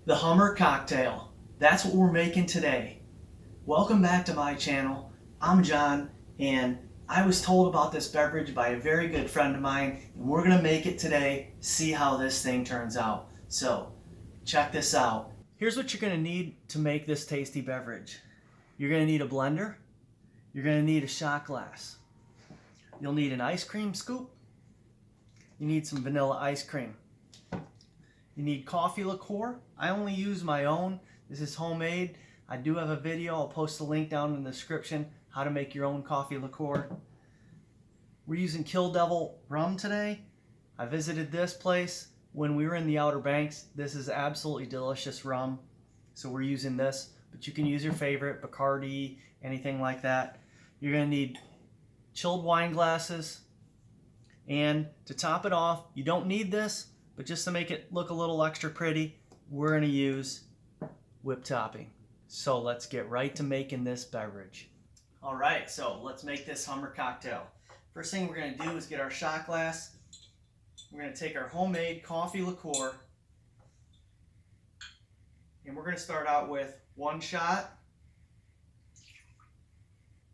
The Hummer cocktail. That's what we're making today. Welcome back to my channel. I'm John, and I was told about this beverage by a very good friend of mine, and we're gonna make it today, see how this thing turns out. So, check this out. Here's what you're gonna need to make this tasty beverage. You're gonna need a blender. You're gonna need a shot glass. You'll need an ice cream scoop. You need some vanilla ice cream. You need coffee liqueur. I only use my own. This is homemade. I do have a video. I'll post a link down in the description how to make your own coffee liqueur. We're using Kill Devil Rum today. I visited this place when we were in the Outer Banks. This is absolutely delicious rum. So we're using this, but you can use your favorite, Bacardi, anything like that. You're gonna need chilled wine glasses. And to top it off, you don't need this, but just to make it look a little extra pretty, we're going to use whipped topping. So let's get right to making this beverage. All right, so let's make this Hummer cocktail. First thing we're going to do is get our shot glass. We're going to take our homemade coffee liqueur, and we're going to start out with 1 shot,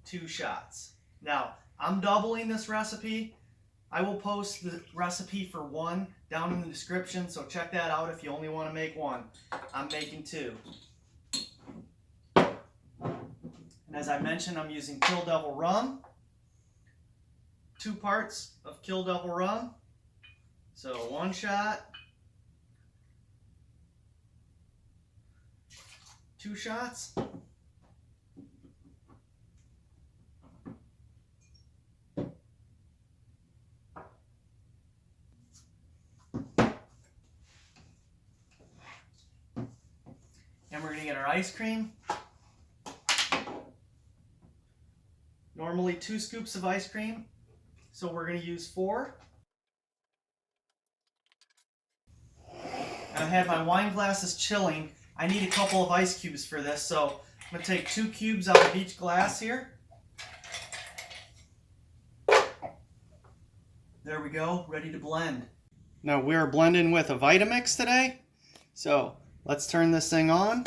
2 shots. Now, I'm doubling this recipe. I will post the recipe for 1 down in the description, so check that out if you only want to make 1. I'm making 2. And as I mentioned, I'm using Kill Devil Rum. 2 parts of Kill Devil Rum. So 1 shot, 2 shots. And we're going to get our ice cream. Normally 2 scoops of ice cream, so we're going to use 4. I have my wine glasses chilling. I need a couple of ice cubes for this, so I'm going to take 2 cubes out of each glass here. There we go, ready to blend. Now we are blending with a Vitamix today, so let's turn this thing on.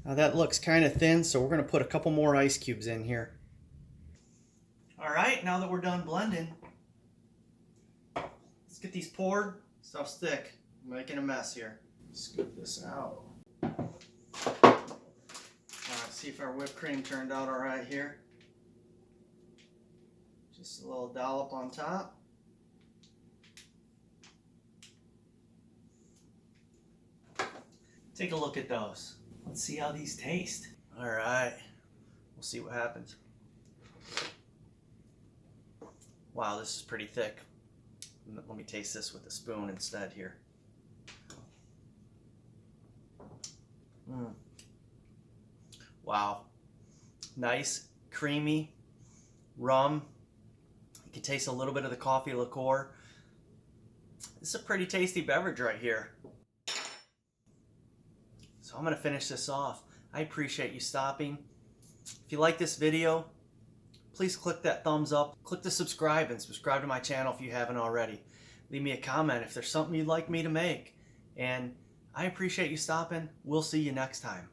Now that looks kind of thin, so we're going to put a couple more ice cubes in here. Alright, now that we're done blending, let's get these poured. Stuff's thick. I'm making a mess here. Scoop this out. Alright, see if our whipped cream turned out alright here. Just a little dollop on top. Take a look at those. Let's see how these taste. All right, we'll see what happens. Wow, this is pretty thick. Let me taste this with a spoon instead here. Wow, nice, creamy rum. You can taste a little bit of the coffee liqueur. This is a pretty tasty beverage right here. So I'm going to finish this off. I appreciate you stopping. If you like this video, please click that thumbs up. Click the subscribe and subscribe to my channel if you haven't already. Leave me a comment if there's something you'd like me to make. And I appreciate you stopping. We'll see you next time.